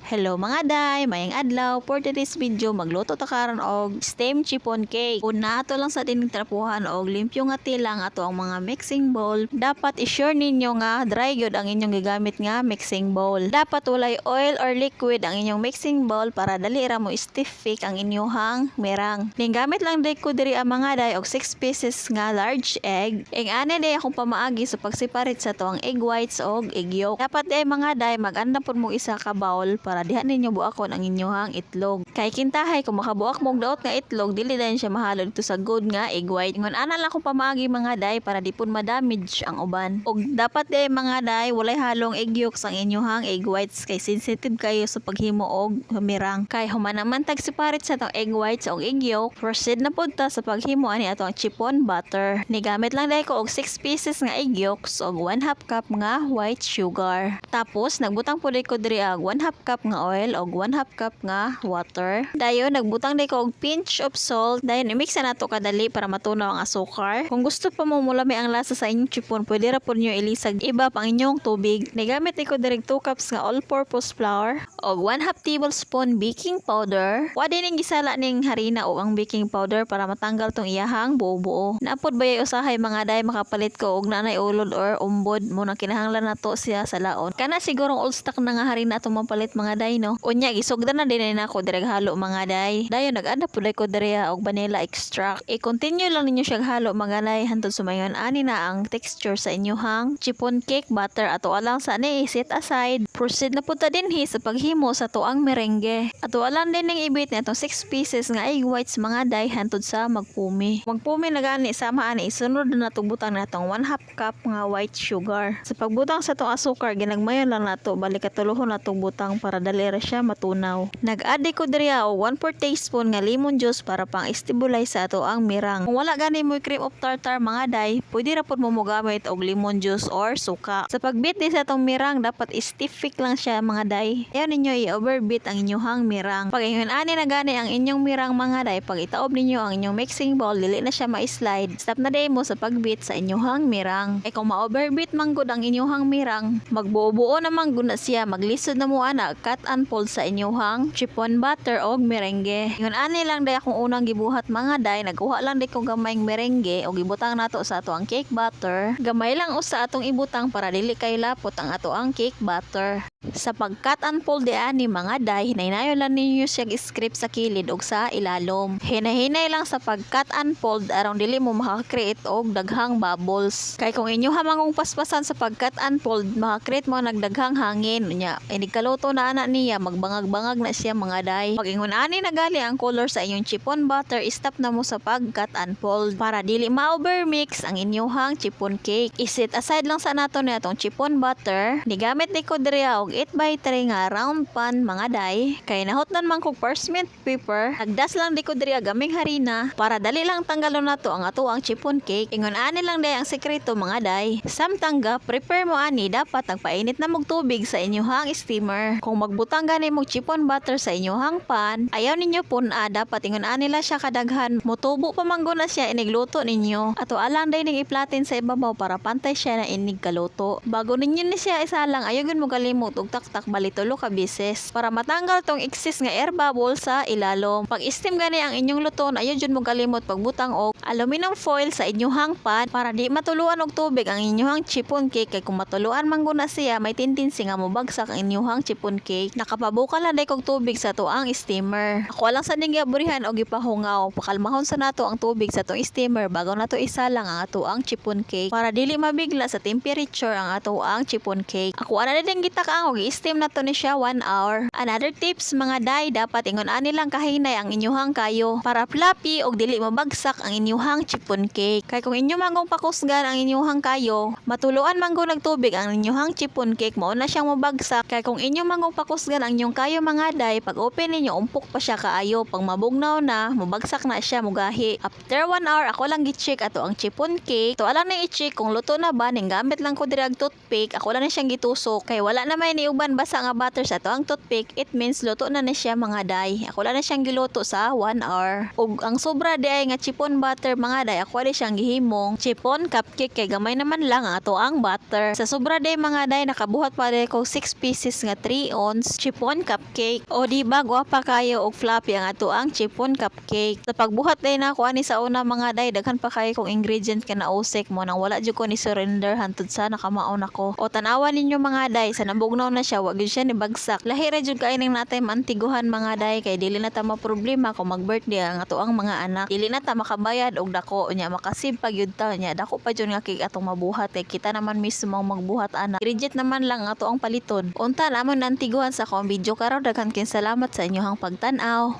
Hello mga day, mayang adlaw. For today's video, magluto ta karon og steamed chiffon cake. Una ato lang sa dining trapuhan og limpyo nga tilang ato ang mga mixing bowl. Dapat i-sure ninyo nga dry gyud ang inyong gigamit nga mixing bowl. Dapat walay oil or liquid ang inyong mixing bowl para dali ra mo stiff-fix ang inyong merang. Ning gamit lang day ko diri ang mga day og 6 pieces nga large egg. Ing ani day akong pamaagi sa pagseparate sa to ang egg whites og egg yolk. Dapat day mga day mag-anda pud mo isa ka bowl para diha ninyo buakon ang inyong itlog. Kay kintahay kung makabuak mong daot nga itlog, dili dayon siya mahalo dito sa good nga egg white. Ingon ana lang kung pamaagi mga day para di pud ma-damage ang uban. Og dapat day mga day walay halong egg yolks ang inyong egg whites kay sensitive kayo sa paghimo og mirang. Kay human naman tag separate sa tong egg whites og egg yolk, proceed na pud ta sa paghimo ani ato ang chiffon butter. Nigamit lang day ko og 6 pieces nga egg yolks og 1/2 cup nga white sugar. Tapos nagbutang pud ko diri og 1/2 cup nga oil og 1/2 cup nga water. Dayon nagbutang day ko og pinch of salt. Dayon i-mix na nato kadali para matunaw ang asukar. Kung gusto pa mo mulami ang lasa sa inyong chiffon, pwede ra pud nyo ilisag iba pang inyong tubig. Nigamit ko diri 2 cups nga all-purpose flour og 1/2 tablespoon baking powder. Wa din ning gisala ning harina o ang baking powder para matanggal tong iyahang buo-buo. Naapod bayay usahay mga day makapalit ko og nanay ulod or umbod mo nang kinahanglan nato siya sa laon. Kana sigurong old stock na nga harina atong mapalit mga day no. Unya gisugdan na din nako direk halo mga day. Dayon nag-anda pud ko diri og vanilla extract. I-continue lang ninyo siyang halo mga day hantod sumayon ani na ang texture sa inyong chiffon cake batter ato alang sa ni set aside. Proceed na pud ta dinhi sa paghimo sa tuang merengue. Ato alang din ning ibit na itong 6 pieces nga egg whites mga day hantod sa magpumi. Magpumi na gani sama ani isunod na natong butang natong 1/2 cup nga white sugar. Sa pagbutang sa tong asukar ginagmayon lang nato balik katuluhon natong butang para dali ra siya matunaw. Nag-add ko diri og 1/4 teaspoon nga lemon juice para pang stabilize sa ato ang mirang. Kung wala gani mo cream of tartar mga day, pwede ra pud mo mogamit og lemon juice or suka. Sa pagbit di sa atong mirang dapat stiff-fix lang siya mga day. Ayaw ninyo i-overbeat ang inyong mirang. Pag ingon ani na gani ang inyong mirang mga day, pag itaob ninyo ang inyong mixing bowl, dili na siya ma-slide. Stop na day mo sa pagbit sa inyong mirang. E kung ma-overbeat man gud ang inyong mirang, magbuo-buo naman gud na siya, maglisod na mo ana cut and fold sa inyong chiffon butter og merengue. Ingon ani lang day akong unang gibuhat mga day, nagkuha lang day ko gamayng merengue og ibutang nato sa ato ang cake batter. Gamay lang usa atong ibutang para dili kay lapot ang ato ang cake batter. Sa pag-cut and fold ani mga day, hinaynayon lang ninyo siyang script sa kilid og sa ilalom. Hinay-hinay lang sa pag-cut and fold aron dili mo maka-create og daghang bubbles. Kay kung inyo hamangong paspasan sa pag-cut and fold, maka-create mo nagdaghang hangin. Nya, inigkaluto na ana niya, magbangag-bangag na siya mga day. Pag ingon ani nagali ang color sa inyong chiffon butter, stop na mo sa pag-cut and fold para dili ma-overmix ang inyong chiffon cake. Iset aside lang sa nato ni atong chiffon butter. Nigamit ni ko diri og 8x3 nga round pan mga day. Kay nahotnan man kog parchment paper, nagdas lang di ko diri gaming harina para dali lang tanggalon nato ang ato ang chiffon cake. Ingon ani lang day ang sekreto mga day. Samtang prepare mo ani dapat nagpainit na mog tubig sa inyong steamer. Kung magbutang gani mog chiffon butter sa inyong pan, ayaw ninyo pun dapat ingon ani la siya kadaghan. Motubo pa man na siya inigluto ninyo. Ato alang day ning iplatin sa ibabaw para pantay siya na inig kaluto. Bago ninyo ni siya isalang, ayaw mo galimot og taktak bali tulo ka beses para matanggal tong excess nga air bubble sa ilalom. Pag steam gani ang inyong luton, ayaw jud mo galimot pagbutang og aluminum foil sa inyong pan para di matuluan og tubig ang inyong chiffon cake. Kay kung matuluan man guna siya, may tendency nga mobagsak ang inyong chiffon cake. Nakapabukal na day kog tubig sa tuang steamer. Ako lang sa ning giburihan og ipahungaw. Pakalmahon sa nato ang tubig sa tuang steamer bago nato isalang ang ato ang chiffon cake para dili mabigla sa temperature ang ato ang chiffon cake. Ako ana din gitak-ang og i-steam nato ni siya 1 hour. Another tips mga day, dapat ingon ani lang kahinay ang inyong kayo para fluffy og dili mabagsak ang inyong chiffon cake. Kay kung inyo mangong pakusgan ang inyong kayo, matuluan manggo nagtubig ang inyong chiffon cake, mao na siyang mabagsak. Kay kung inyo mangong pakusgan ang inyong kayo mga day, pag open ninyo umpok pa siya kaayo, pag mabugnaw na mabagsak na siya mugahi. After 1 hour ako lang gi-check ato ang chiffon cake. To alam na i-check kung luto na ba, ning gamit lang ko diri og toothpick. Ako lang na siyang gitusok kay wala na may ni uban basa nga butter sa to ang toothpick, it means luto na na siya mga day. Ako lang na siyang giluto sa 1 hour. Ug ang sobra di ay nga chipon butter mga day, ako rin siyang gihimong chipon cupcake kay gamay naman lang ang ato ang butter. Sa sobra day mga day nakabuhat pa rin ko 6 pieces nga 3 ounce chipon cupcake. O di ba guwapa kayo og fluffy ang ato ang chipon cupcake. Sa pagbuhat day na ako ani sa una mga day, daghan pa kayo kong ingredient ka na usik mo nang wala jud ko ni surrender hantud sa nakamaon ako. O tanawan ninyo mga day, sa nabugnaw na siya, wag yun siya ni bagsak. Lahi ra jud kay ning natay mantiguhan mga day, kay dili na ta problema kung mag-birthday ang ato ang mga anak. Dili na ta makabayad og dako nya, makasib pa gyud ta nya. Dako pa jud nga kay atong mabuhat kay kita naman mismo ang magbuhat anak. Ingredient naman lang ang ato ang paliton. Unta namon nantiguhan sa akong video karon, daghan kin salamat sa inyohang pagtan-aw.